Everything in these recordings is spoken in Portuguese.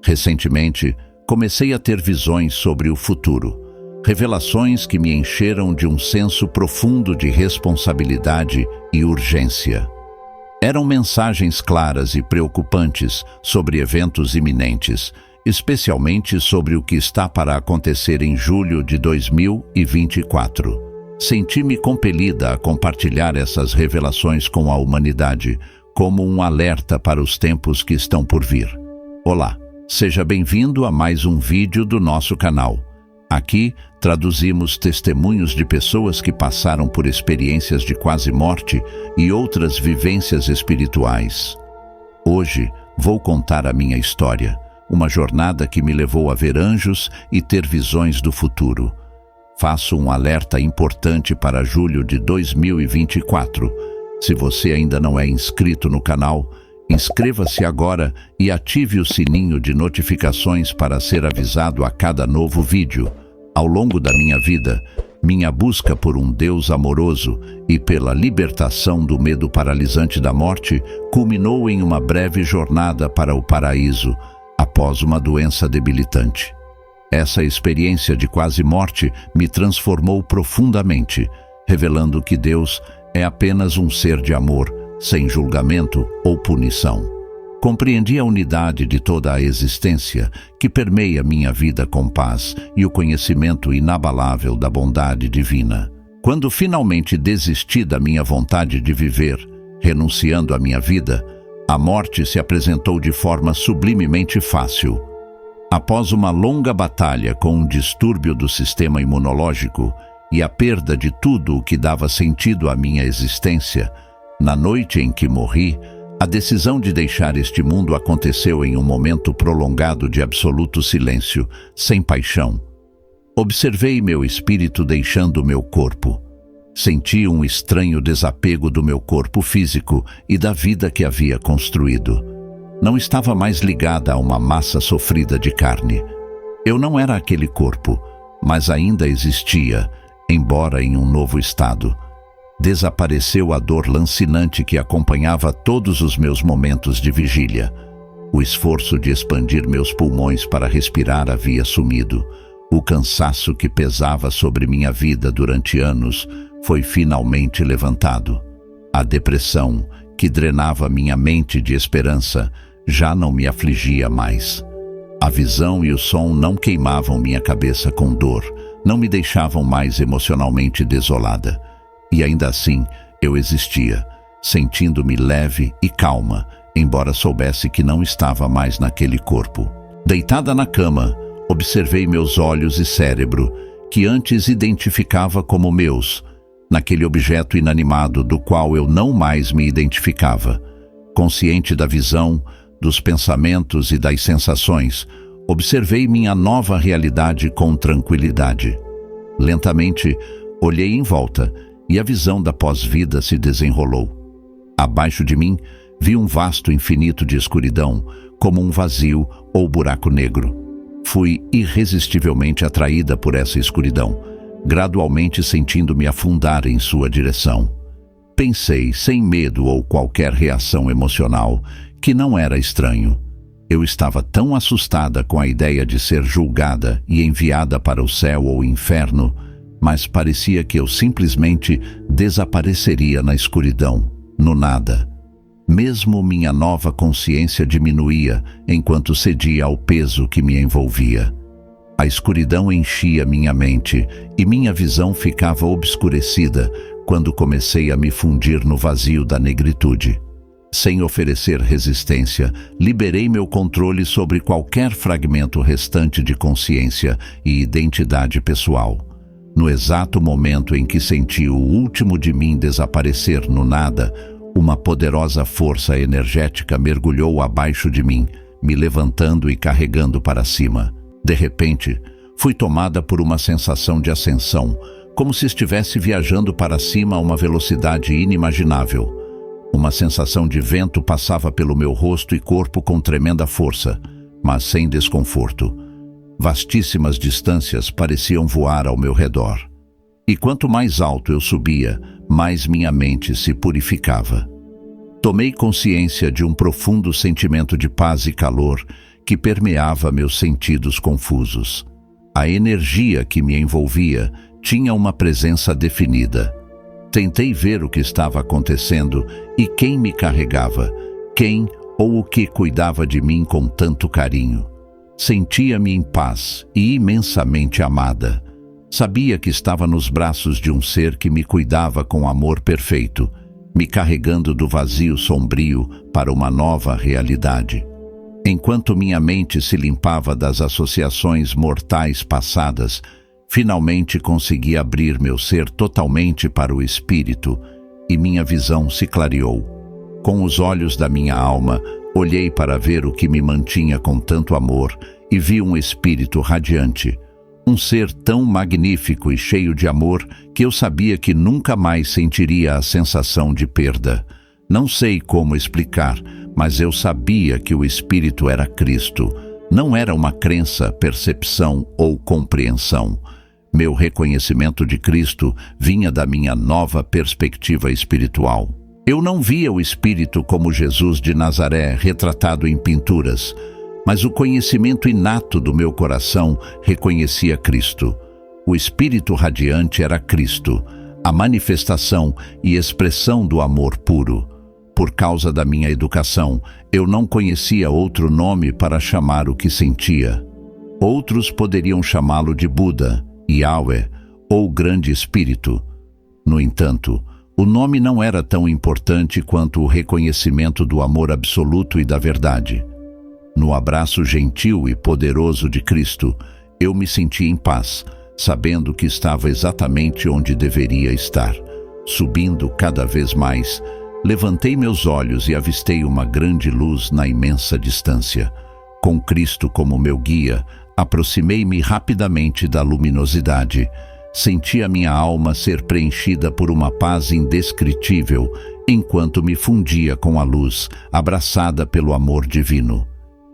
Recentemente, comecei a ter visões sobre o futuro, revelações que me encheram de um senso profundo de responsabilidade e urgência. Eram mensagens claras e preocupantes sobre eventos iminentes, especialmente sobre o que está para acontecer em julho de 2024. Senti-me compelida a compartilhar essas revelações com a humanidade, como um alerta para os tempos que estão por vir. Olá, seja bem-vindo a mais um vídeo do nosso canal. Aqui, traduzimos testemunhos de pessoas que passaram por experiências de quase morte e outras vivências espirituais. Hoje, vou contar a minha história, uma jornada que me levou a ver anjos e ter visões do futuro. Faço um alerta importante para julho de 2024. Se você ainda não é inscrito no canal, inscreva-se agora e ative o sininho de notificações para ser avisado a cada novo vídeo. Ao longo da minha vida, minha busca por um Deus amoroso e pela libertação do medo paralisante da morte culminou em uma breve jornada para o paraíso, após uma doença debilitante. Essa experiência de quase morte me transformou profundamente, revelando que Deus é apenas um ser de amor, sem julgamento ou punição. Compreendi a unidade de toda a existência que permeia minha vida com paz e o conhecimento inabalável da bondade divina. Quando finalmente desisti da minha vontade de viver, renunciando à minha vida, a morte se apresentou de forma sublimemente fácil. Após uma longa batalha com um distúrbio do sistema imunológico e a perda de tudo o que dava sentido à minha existência, na noite em que morri, a decisão de deixar este mundo aconteceu em um momento prolongado de absoluto silêncio, sem paixão. Observei meu espírito deixando meu corpo. Senti um estranho desapego do meu corpo físico e da vida que havia construído. Não estava mais ligada a uma massa sofrida de carne. Eu não era aquele corpo, mas ainda existia, embora em um novo estado. Desapareceu a dor lancinante que acompanhava todos os meus momentos de vigília. O esforço de expandir meus pulmões para respirar havia sumido. O cansaço que pesava sobre minha vida durante anos foi finalmente levantado. A depressão, que drenava minha mente de esperança, já não me afligia mais. A visão e o som não queimavam minha cabeça com dor, não me deixavam mais emocionalmente desolada. E ainda assim, eu existia, sentindo-me leve e calma, embora soubesse que não estava mais naquele corpo. Deitada na cama, observei meus olhos e cérebro, que antes identificava como meus, naquele objeto inanimado do qual eu não mais me identificava. Consciente da visão, dos pensamentos e das sensações, observei minha nova realidade com tranquilidade. Lentamente, olhei em volta e a visão da pós-vida se desenrolou. Abaixo de mim, vi um vasto infinito de escuridão, como um vazio ou buraco negro. Fui irresistivelmente atraída por essa escuridão, gradualmente sentindo-me afundar em sua direção. Pensei, sem medo ou qualquer reação emocional, que não era estranho. Eu estava tão assustada com a ideia de ser julgada e enviada para o céu ou inferno, mas parecia que eu simplesmente desapareceria na escuridão, no nada. Mesmo minha nova consciência diminuía enquanto cedia ao peso que me envolvia. A escuridão enchia minha mente e minha visão ficava obscurecida quando comecei a me fundir no vazio da negritude. Sem oferecer resistência, liberei meu controle sobre qualquer fragmento restante de consciência e identidade pessoal. No exato momento em que senti o último de mim desaparecer no nada, uma poderosa força energética mergulhou abaixo de mim, me levantando e carregando para cima. De repente, fui tomada por uma sensação de ascensão, como se estivesse viajando para cima a uma velocidade inimaginável. Uma sensação de vento passava pelo meu rosto e corpo com tremenda força, mas sem desconforto. Vastíssimas distâncias pareciam voar ao meu redor. E quanto mais alto eu subia, mais minha mente se purificava. Tomei consciência de um profundo sentimento de paz e calor que permeava meus sentidos confusos. A energia que me envolvia tinha uma presença definida. Tentei ver o que estava acontecendo e quem me carregava, quem ou o que cuidava de mim com tanto carinho. Sentia-me em paz e imensamente amada. Sabia que estava nos braços de um ser que me cuidava com amor perfeito, me carregando do vazio sombrio para uma nova realidade. Enquanto minha mente se limpava das associações mortais passadas, finalmente consegui abrir meu ser totalmente para o Espírito e minha visão se clareou. Com os olhos da minha alma, olhei para ver o que me mantinha com tanto amor e vi um espírito radiante, um ser tão magnífico e cheio de amor que eu sabia que nunca mais sentiria a sensação de perda. Não sei como explicar, mas eu sabia que o Espírito era Cristo. Não era uma crença, percepção ou compreensão. Meu reconhecimento de Cristo vinha da minha nova perspectiva espiritual. Eu não via o Espírito como Jesus de Nazaré retratado em pinturas, mas o conhecimento inato do meu coração reconhecia Cristo. O Espírito radiante era Cristo, a manifestação e expressão do amor puro. Por causa da minha educação, eu não conhecia outro nome para chamar o que sentia. Outros poderiam chamá-lo de Buda, Yahweh ou Grande Espírito. No entanto, o nome não era tão importante quanto o reconhecimento do amor absoluto e da verdade. No abraço gentil e poderoso de Cristo, eu me senti em paz, sabendo que estava exatamente onde deveria estar. Subindo cada vez mais, levantei meus olhos e avistei uma grande luz na imensa distância. Com Cristo como meu guia, aproximei-me rapidamente da luminosidade. Senti a minha alma ser preenchida por uma paz indescritível, enquanto me fundia com a luz, abraçada pelo amor divino.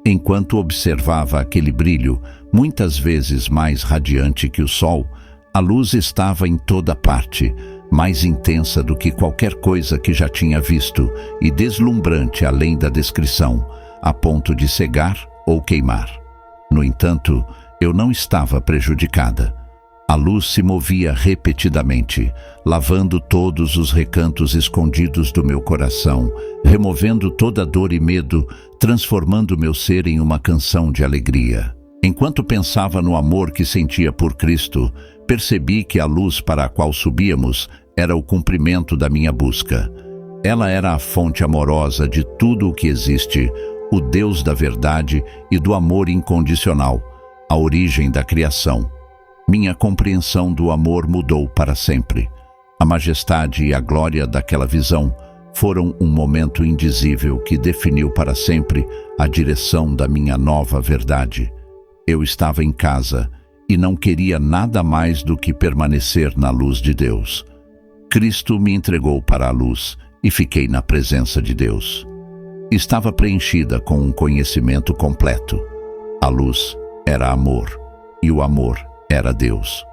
Enquanto observava aquele brilho, muitas vezes mais radiante que o sol, a luz estava em toda parte, mais intensa do que qualquer coisa que já tinha visto e deslumbrante além da descrição, a ponto de cegar ou queimar. No entanto, eu não estava prejudicada. A luz se movia repetidamente, lavando todos os recantos escondidos do meu coração, removendo toda dor e medo, transformando meu ser em uma canção de alegria. Enquanto pensava no amor que sentia por Cristo, percebi que a luz para a qual subíamos era o cumprimento da minha busca. Ela era a fonte amorosa de tudo o que existe, o Deus da verdade e do amor incondicional, a origem da criação. Minha compreensão do amor mudou para sempre. A majestade e a glória daquela visão foram um momento indizível que definiu para sempre a direção da minha nova verdade. Eu estava em casa e não queria nada mais do que permanecer na luz de Deus. Cristo me entregou para a luz e fiquei na presença de Deus. Estava preenchida com um conhecimento completo. A luz era amor e o amor era Deus.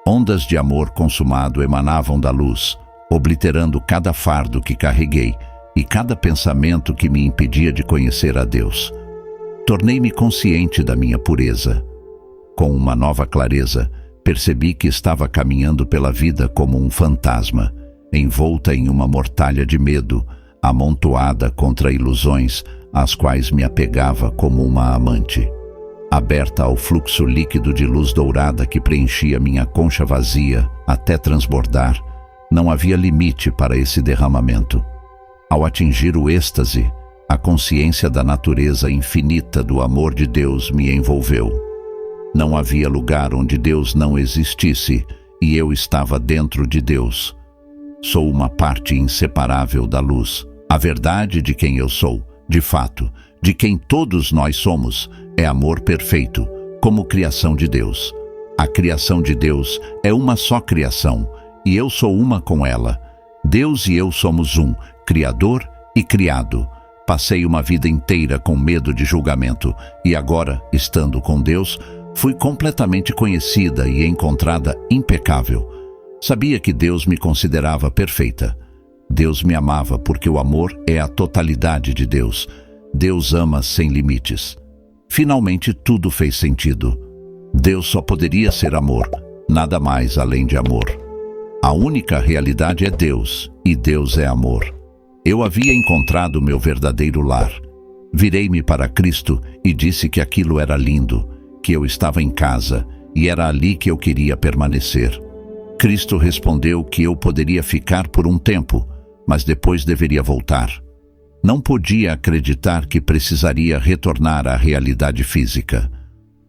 Ondas de amor consumado emanavam da luz, obliterando cada fardo que carreguei e cada pensamento que me impedia de conhecer a Deus. Tornei-me consciente da minha pureza. Com uma nova clareza, percebi que estava caminhando pela vida como um fantasma, envolta em uma mortalha de medo, amontoada contra ilusões às quais me apegava como uma amante. Aberta ao fluxo líquido de luz dourada que preenchia minha concha vazia até transbordar, não havia limite para esse derramamento. Ao atingir o êxtase, a consciência da natureza infinita do amor de Deus me envolveu. Não havia lugar onde Deus não existisse e eu estava dentro de Deus. Sou uma parte inseparável da luz. A verdade de quem eu sou, de fato, de quem todos nós somos, é amor perfeito, como criação de Deus. A criação de Deus é uma só criação, e eu sou uma com ela. Deus e eu somos um, Criador e criado. Passei uma vida inteira com medo de julgamento, e agora, estando com Deus, fui completamente conhecida e encontrada impecável. Sabia que Deus me considerava perfeita. Deus me amava porque o amor é a totalidade de Deus. Deus ama sem limites. finalmente tudo fez sentido. Deus só poderia ser amor, nada mais além de amor. A única realidade é Deus, e Deus é amor. Eu havia encontrado meu verdadeiro lar. Virei-me para Cristo e disse que aquilo era lindo, que eu estava em casa e era ali que eu queria permanecer. Cristo respondeu que eu poderia ficar por um tempo, mas depois deveria voltar. Não podia acreditar que precisaria retornar à realidade física.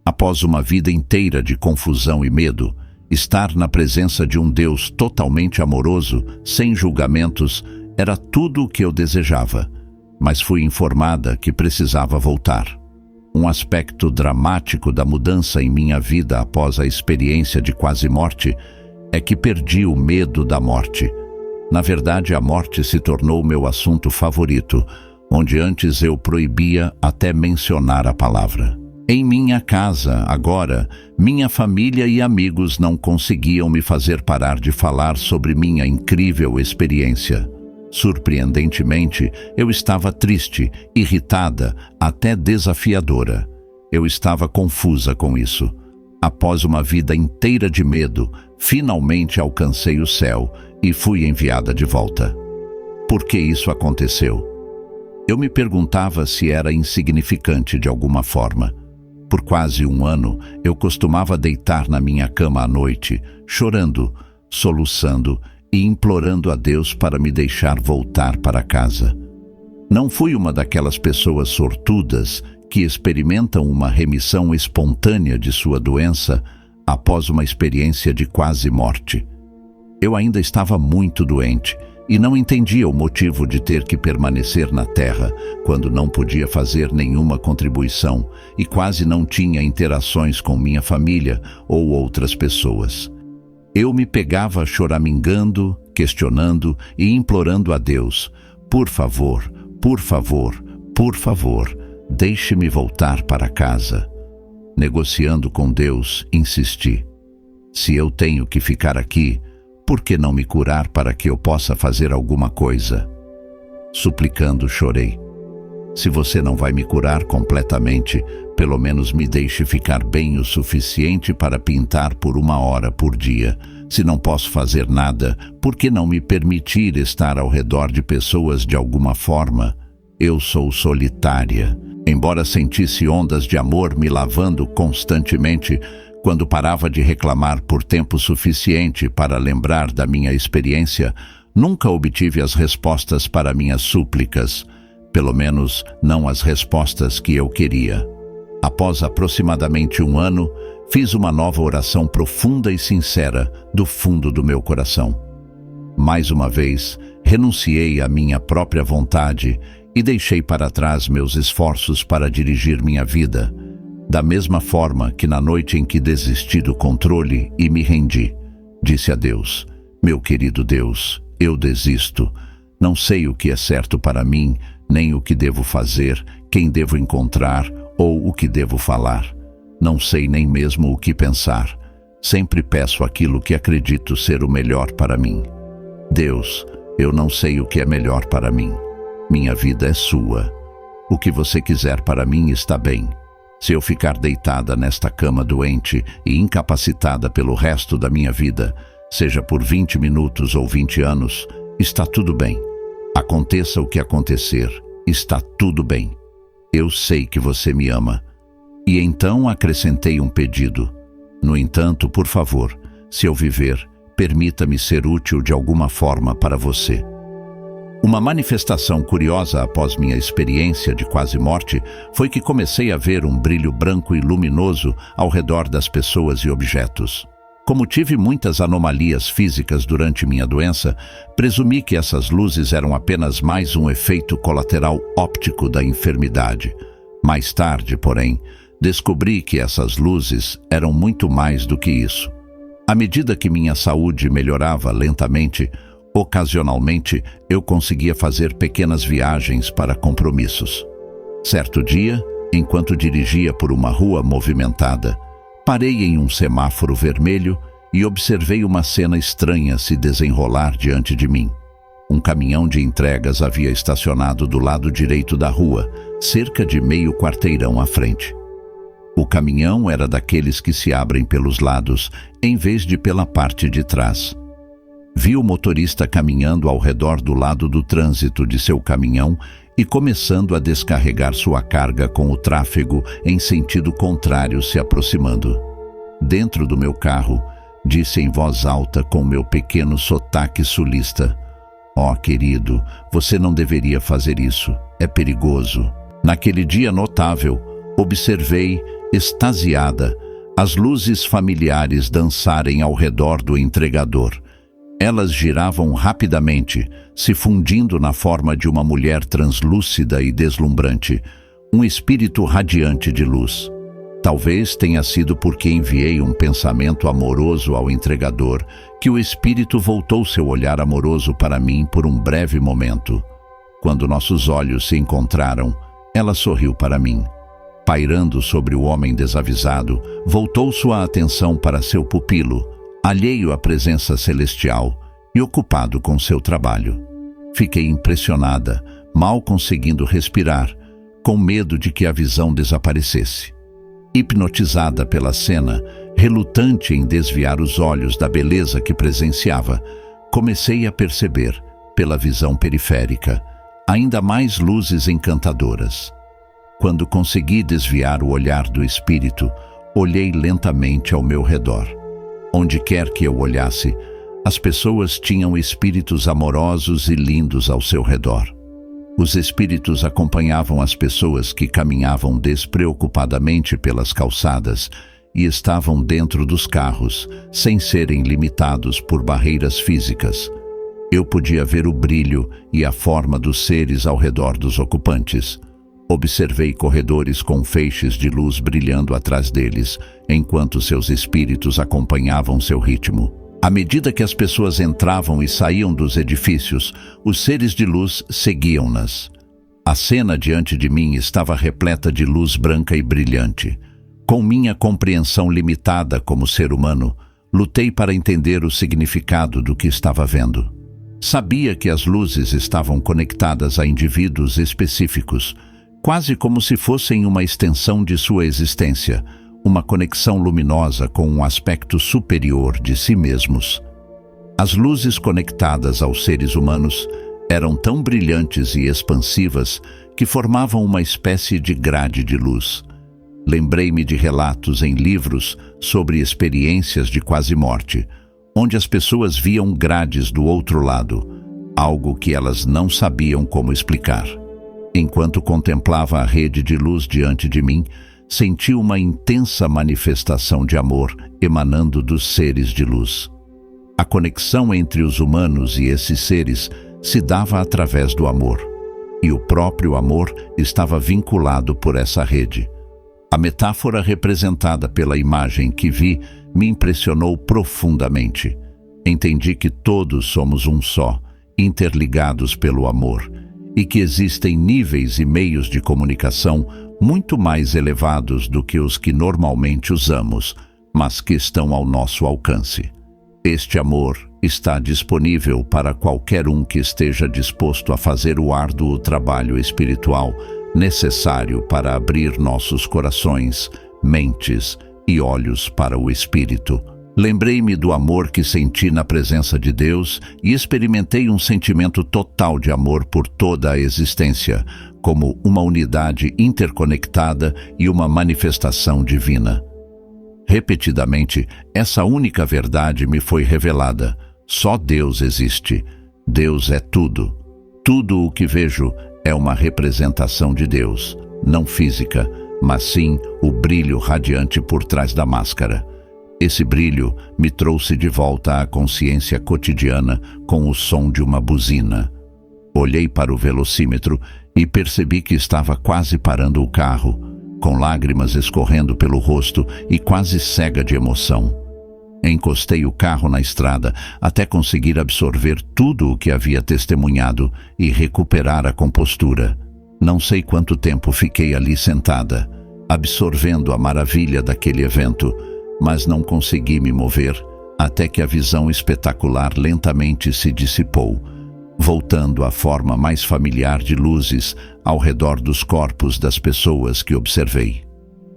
Após uma vida inteira de confusão e medo, estar na presença de um Deus totalmente amoroso, sem julgamentos, era tudo o que eu desejava. Mas fui informada que precisava voltar. Um aspecto dramático da mudança em minha vida após a experiência de quase morte é que perdi o medo da morte. Na verdade, a morte se tornou meu assunto favorito, onde antes eu proibia até mencionar a palavra. Em minha casa, agora, minha família e amigos não conseguiam me fazer parar de falar sobre minha incrível experiência. Surpreendentemente, eu estava triste, irritada, até desafiadora. Eu estava confusa com isso. Após uma vida inteira de medo, finalmente alcancei o céu e fui enviada de volta. Por que isso aconteceu? Eu me perguntava se era insignificante de alguma forma. Por quase um ano, eu costumava deitar na minha cama à noite, chorando, soluçando e implorando a Deus para me deixar voltar para casa. Não fui uma daquelas pessoas sortudas que experimentam uma remissão espontânea de sua doença após uma experiência de quase morte. Eu ainda estava muito doente e não entendia o motivo de ter que permanecer na Terra quando não podia fazer nenhuma contribuição e quase não tinha interações com minha família ou outras pessoas. Eu me pegava choramingando, questionando e implorando a Deus: por favor, por favor, por favor, deixe-me voltar para casa. Negociando com Deus, insisti: se eu tenho que ficar aqui, por que não me curar para que eu possa fazer alguma coisa? Suplicando, chorei: se você não vai me curar completamente, pelo menos me deixe ficar bem o suficiente para pintar por 1 hora por dia. Se não posso fazer nada, por que não me permitir estar ao redor de pessoas de alguma forma? Eu sou solitária. Embora sentisse ondas de amor me lavando constantemente, quando parava de reclamar por tempo suficiente para lembrar da minha experiência, nunca obtive as respostas para minhas súplicas, pelo menos não as respostas que eu queria. Após aproximadamente 1 ano, fiz uma nova oração profunda e sincera do fundo do meu coração. Mais uma vez, renunciei à minha própria vontade e deixei para trás meus esforços para dirigir minha vida, da mesma forma que na noite em que desisti do controle e me rendi. Disse a Deus: meu querido Deus, eu desisto. Não sei o que é certo para mim, nem o que devo fazer, quem devo encontrar ou o que devo falar. Não sei nem mesmo o que pensar. Sempre peço aquilo que acredito ser o melhor para mim. Deus, eu não sei o que é melhor para mim. Minha vida é sua. O que você quiser para mim está bem. Se eu ficar deitada nesta cama doente e incapacitada pelo resto da minha vida, seja por 20 minutos ou 20 anos, está tudo bem. Aconteça o que acontecer, está tudo bem. Eu sei que você me ama. E então acrescentei um pedido: no entanto, por favor, se eu viver, permita-me ser útil de alguma forma para você. Uma manifestação curiosa após minha experiência de quase morte foi que comecei a ver um brilho branco e luminoso ao redor das pessoas e objetos. Como tive muitas anomalias físicas durante minha doença, presumi que essas luzes eram apenas mais um efeito colateral óptico da enfermidade. Mais tarde, porém, descobri que essas luzes eram muito mais do que isso. À medida que minha saúde melhorava lentamente, ocasionalmente eu conseguia fazer pequenas viagens para compromissos. Certo dia, enquanto dirigia por uma rua movimentada, parei em um semáforo vermelho e observei uma cena estranha se desenrolar diante de mim. Um caminhão de entregas havia estacionado do lado direito da rua, cerca de meio quarteirão à frente. O caminhão era daqueles que se abrem pelos lados, em vez de pela parte de trás. Vi o motorista caminhando ao redor do lado do trânsito de seu caminhão e começando a descarregar sua carga com o tráfego em sentido contrário se aproximando. Dentro do meu carro, disse em voz alta com meu pequeno sotaque sulista: "Ó, querido, você não deveria fazer isso. É perigoso." Naquele dia notável, observei, extasiada, as luzes familiares dançarem ao redor do entregador. Elas giravam rapidamente, se fundindo na forma de uma mulher translúcida e deslumbrante, um espírito radiante de luz. Talvez tenha sido porque enviei um pensamento amoroso ao entregador que o espírito voltou seu olhar amoroso para mim por um breve momento. Quando nossos olhos se encontraram, ela sorriu para mim. Pairando sobre o homem desavisado, voltou sua atenção para seu pupilo, alheio à presença celestial e ocupado com seu trabalho. Fiquei impressionada, mal conseguindo respirar, com medo de que a visão desaparecesse. Hipnotizada pela cena, relutante em desviar os olhos da beleza que presenciava, comecei a perceber, pela visão periférica, ainda mais luzes encantadoras. Quando consegui desviar o olhar do espírito, olhei lentamente ao meu redor. Onde quer que eu olhasse, as pessoas tinham espíritos amorosos e lindos ao seu redor. Os espíritos acompanhavam as pessoas que caminhavam despreocupadamente pelas calçadas e estavam dentro dos carros, sem serem limitados por barreiras físicas. Eu podia ver o brilho e a forma dos seres ao redor dos ocupantes. Observei corredores com feixes de luz brilhando atrás deles, enquanto seus espíritos acompanhavam seu ritmo. À medida que as pessoas entravam e saíam dos edifícios, os seres de luz seguiam-nas. A cena diante de mim estava repleta de luz branca e brilhante. Com minha compreensão limitada como ser humano, lutei para entender o significado do que estava vendo. Sabia que as luzes estavam conectadas a indivíduos específicos, quase como se fossem uma extensão de sua existência, uma conexão luminosa com um aspecto superior de si mesmos. As luzes conectadas aos seres humanos eram tão brilhantes e expansivas que formavam uma espécie de grade de luz. Lembrei-me de relatos em livros sobre experiências de quase-morte, onde as pessoas viam grades do outro lado, algo que elas não sabiam como explicar. Enquanto contemplava a rede de luz diante de mim, senti uma intensa manifestação de amor emanando dos seres de luz. A conexão entre os humanos e esses seres se dava através do amor, e o próprio amor estava vinculado por essa rede. A metáfora representada pela imagem que vi me impressionou profundamente. Entendi que todos somos um só, interligados pelo amor, e que existem níveis e meios de comunicação muito mais elevados do que os que normalmente usamos, mas que estão ao nosso alcance. Este amor está disponível para qualquer um que esteja disposto a fazer o árduo trabalho espiritual necessário para abrir nossos corações, mentes e olhos para o Espírito. Lembrei-me do amor que senti na presença de Deus e experimentei um sentimento total de amor por toda a existência, como uma unidade interconectada e uma manifestação divina. Repetidamente, essa única verdade me foi revelada. Só Deus existe. Deus é tudo. Tudo o que vejo é uma representação de Deus, não física, mas sim o brilho radiante por trás da máscara. Esse brilho me trouxe de volta à consciência cotidiana com o som de uma buzina. Olhei para o velocímetro e percebi que estava quase parando o carro, com lágrimas escorrendo pelo rosto e quase cega de emoção. Encostei o carro na estrada até conseguir absorver tudo o que havia testemunhado e recuperar a compostura. Não sei quanto tempo fiquei ali sentada, absorvendo a maravilha daquele evento, mas não consegui me mover até que a visão espetacular lentamente se dissipou, voltando à forma mais familiar de luzes ao redor dos corpos das pessoas que observei.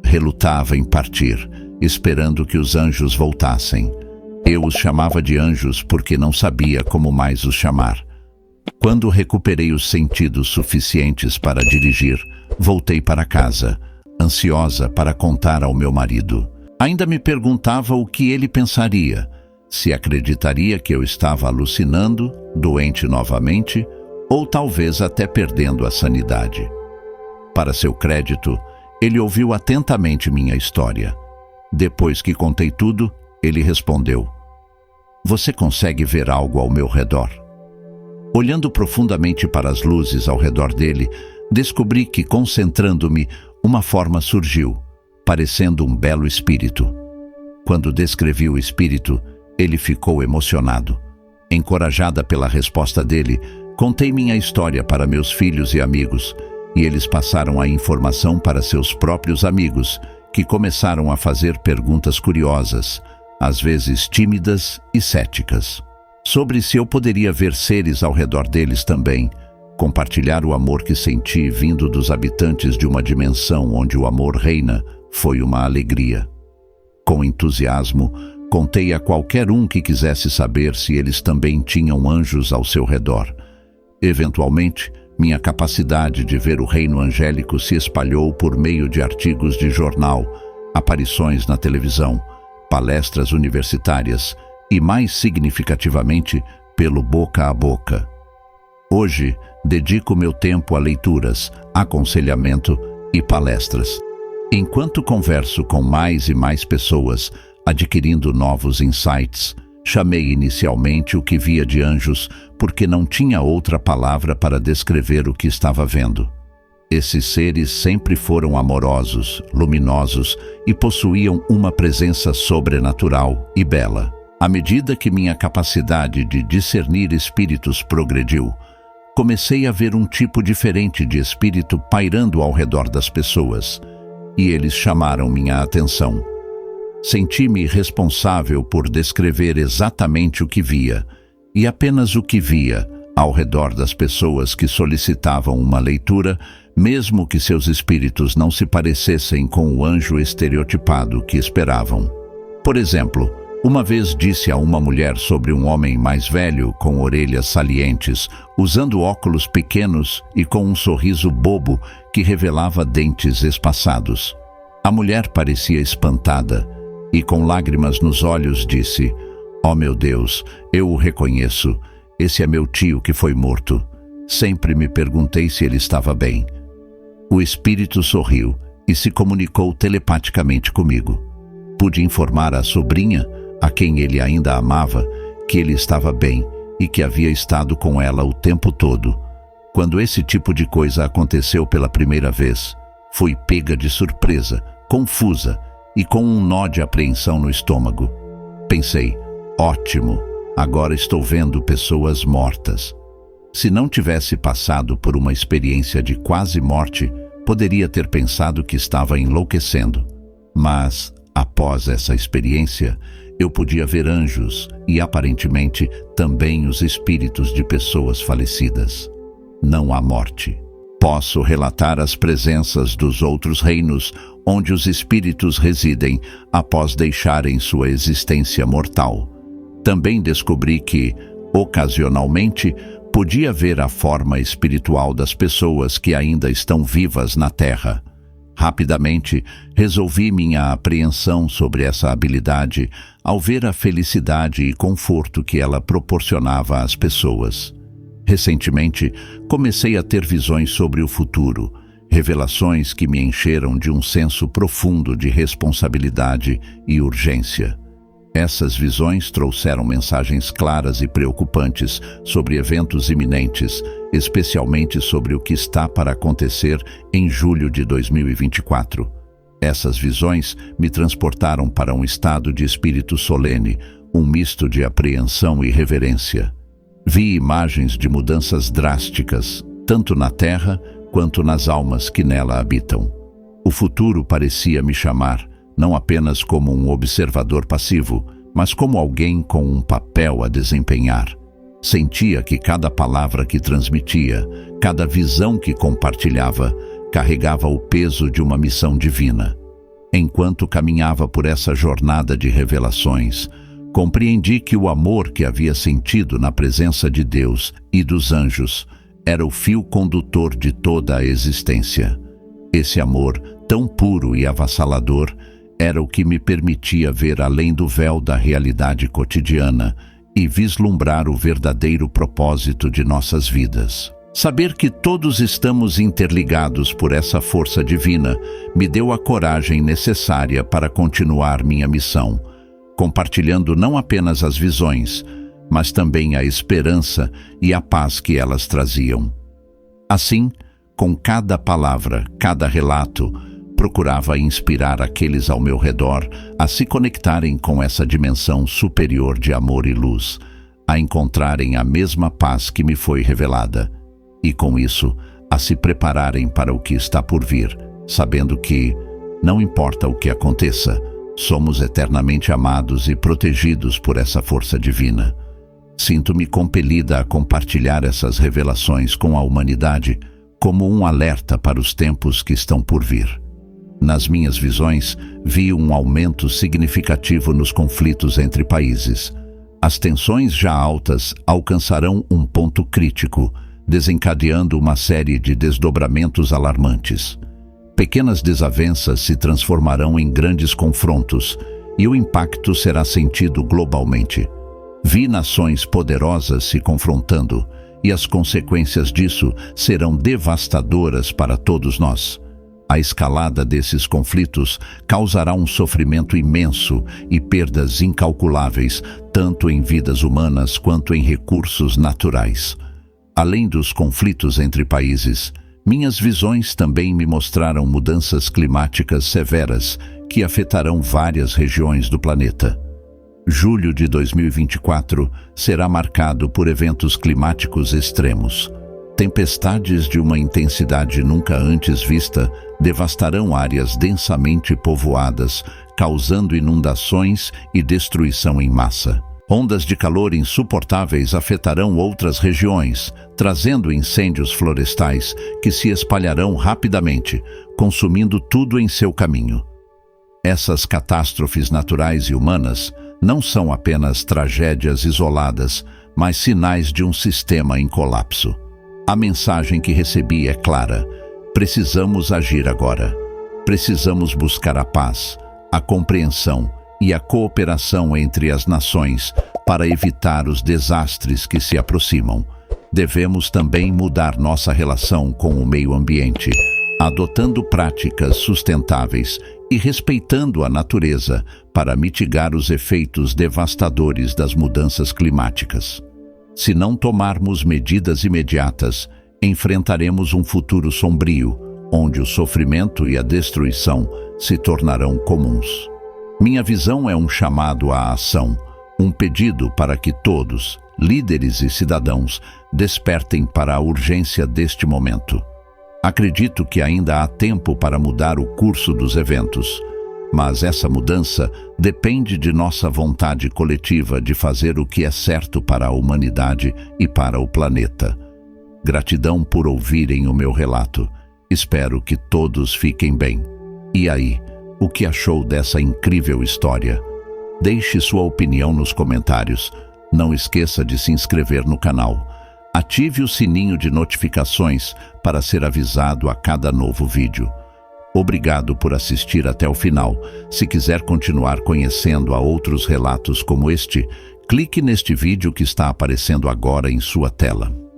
relutava em partir, esperando que os anjos voltassem. Eu os chamava de anjos porque não sabia como mais os chamar. Quando recuperei os sentidos suficientes para dirigir, voltei para casa, ansiosa para contar ao meu marido. Ainda me perguntava o que ele pensaria, se acreditaria que eu estava alucinando, doente novamente, ou talvez até perdendo a sanidade. Para seu crédito, ele ouviu atentamente minha história. Depois que contei tudo, ele respondeu: "Você consegue ver algo ao meu redor?" Olhando profundamente para as luzes ao redor dele, descobri que, concentrando-me, uma forma surgiu, parecendo um belo espírito. Quando descrevi o espírito, ele ficou emocionado. Encorajada pela resposta dele, contei minha história para meus filhos e amigos, e eles passaram a informação para seus próprios amigos, que começaram a fazer perguntas curiosas, às vezes tímidas e céticas, sobre se eu poderia ver seres ao redor deles também, compartilhar o amor que senti vindo dos habitantes de uma dimensão onde o amor reina foi uma alegria. Com entusiasmo, contei a qualquer um que quisesse saber se eles também tinham anjos ao seu redor. Eventualmente, minha capacidade de ver o reino angélico se espalhou por meio de artigos de jornal, aparições na televisão, palestras universitárias e, mais significativamente, pelo boca a boca. Hoje, dedico meu tempo a leituras, aconselhamento e palestras. Enquanto converso com mais e mais pessoas, adquirindo novos insights, chamei inicialmente o que via de anjos porque não tinha outra palavra para descrever o que estava vendo. Esses seres sempre foram amorosos, luminosos e possuíam uma presença sobrenatural e bela. À medida que minha capacidade de discernir espíritos progrediu, comecei a ver um tipo diferente de espírito pairando ao redor das pessoas, e eles chamaram minha atenção. Senti-me responsável por descrever exatamente o que via, e apenas o que via, ao redor das pessoas que solicitavam uma leitura, mesmo que seus espíritos não se parecessem com o anjo estereotipado que esperavam. Por exemplo, uma vez disse a uma mulher sobre um homem mais velho com orelhas salientes, usando óculos pequenos e com um sorriso bobo que revelava dentes espaçados. A mulher parecia espantada e, com lágrimas nos olhos, disse: "Oh meu Deus, eu o reconheço. Esse é meu tio que foi morto. Sempre me perguntei se ele estava bem." O espírito sorriu e se comunicou telepaticamente comigo. Pude informar a sobrinha, a quem ele ainda amava, que ele estava bem e que havia estado com ela o tempo todo. Quando esse tipo de coisa aconteceu pela primeira vez, fui pega de surpresa, confusa e com um nó de apreensão no estômago. Pensei: ótimo, agora estou vendo pessoas mortas. Se não tivesse passado por uma experiência de quase morte, poderia ter pensado que estava enlouquecendo. Mas, após essa experiência, eu podia ver anjos e, aparentemente, também os espíritos de pessoas falecidas. Não há morte. Posso relatar as presenças dos outros reinos onde os espíritos residem após deixarem sua existência mortal. Também descobri que, ocasionalmente, podia ver a forma espiritual das pessoas que ainda estão vivas na Terra. Rapidamente, resolvi minha apreensão sobre essa habilidade ao ver a felicidade e conforto que ela proporcionava às pessoas. Recentemente, comecei a ter visões sobre o futuro, revelações que me encheram de um senso profundo de responsabilidade e urgência. Essas visões trouxeram mensagens claras e preocupantes sobre eventos iminentes, especialmente sobre o que está para acontecer em julho de 2024. Essas visões me transportaram para um estado de espírito solene, um misto de apreensão e reverência. Vi imagens de mudanças drásticas, tanto na Terra quanto nas almas que nela habitam. O futuro parecia me chamar, não apenas como um observador passivo, mas como alguém com um papel a desempenhar. Sentia que cada palavra que transmitia, cada visão que compartilhava, carregava o peso de uma missão divina. Enquanto caminhava por essa jornada de revelações, compreendi que o amor que havia sentido na presença de Deus e dos anjos era o fio condutor de toda a existência. Esse amor, tão puro e avassalador, era o que me permitia ver além do véu da realidade cotidiana e vislumbrar o verdadeiro propósito de nossas vidas. Saber que todos estamos interligados por essa força divina me deu a coragem necessária para continuar minha missão, compartilhando não apenas as visões, mas também a esperança e a paz que elas traziam. Assim, com cada palavra, cada relato, procurava inspirar aqueles ao meu redor a se conectarem com essa dimensão superior de amor e luz, a encontrarem a mesma paz que me foi revelada. E com isso, a se prepararem para o que está por vir, sabendo que, não importa o que aconteça, somos eternamente amados e protegidos por essa força divina. Sinto-me compelida a compartilhar essas revelações com a humanidade como um alerta para os tempos que estão por vir. Nas minhas visões, vi um aumento significativo nos conflitos entre países. As tensões já altas alcançarão um ponto crítico, desencadeando uma série de desdobramentos alarmantes. Pequenas desavenças se transformarão em grandes confrontos e o impacto será sentido globalmente. Vi nações poderosas se confrontando e as consequências disso serão devastadoras para todos nós. A escalada desses conflitos causará um sofrimento imenso e perdas incalculáveis, tanto em vidas humanas quanto em recursos naturais. Além dos conflitos entre países, minhas visões também me mostraram mudanças climáticas severas que afetarão várias regiões do planeta. Julho de 2024 será marcado por eventos climáticos extremos. Tempestades de uma intensidade nunca antes vista devastarão áreas densamente povoadas, causando inundações e destruição em massa. Ondas de calor insuportáveis afetarão outras regiões, trazendo incêndios florestais que se espalharão rapidamente, consumindo tudo em seu caminho. Essas catástrofes naturais e humanas não são apenas tragédias isoladas, mas sinais de um sistema em colapso. A mensagem que recebi é clara: precisamos agir agora. Precisamos buscar a paz, a compreensão e a cooperação entre as nações para evitar os desastres que se aproximam. Devemos também mudar nossa relação com o meio ambiente, adotando práticas sustentáveis e respeitando a natureza para mitigar os efeitos devastadores das mudanças climáticas. Se não tomarmos medidas imediatas, enfrentaremos um futuro sombrio, onde o sofrimento e a destruição se tornarão comuns. Minha visão é um chamado à ação, um pedido para que todos, líderes e cidadãos, despertem para a urgência deste momento. Acredito que ainda há tempo para mudar o curso dos eventos, mas essa mudança depende de nossa vontade coletiva de fazer o que é certo para a humanidade e para o planeta. Gratidão por ouvirem o meu relato. Espero que todos fiquem bem. E aí? O que achou dessa incrível história? Deixe sua opinião nos comentários. Não esqueça de se inscrever no canal. Ative o sininho de notificações para ser avisado a cada novo vídeo. Obrigado por assistir até o final. Se quiser continuar conhecendo a outros relatos como este, clique neste vídeo que está aparecendo agora em sua tela.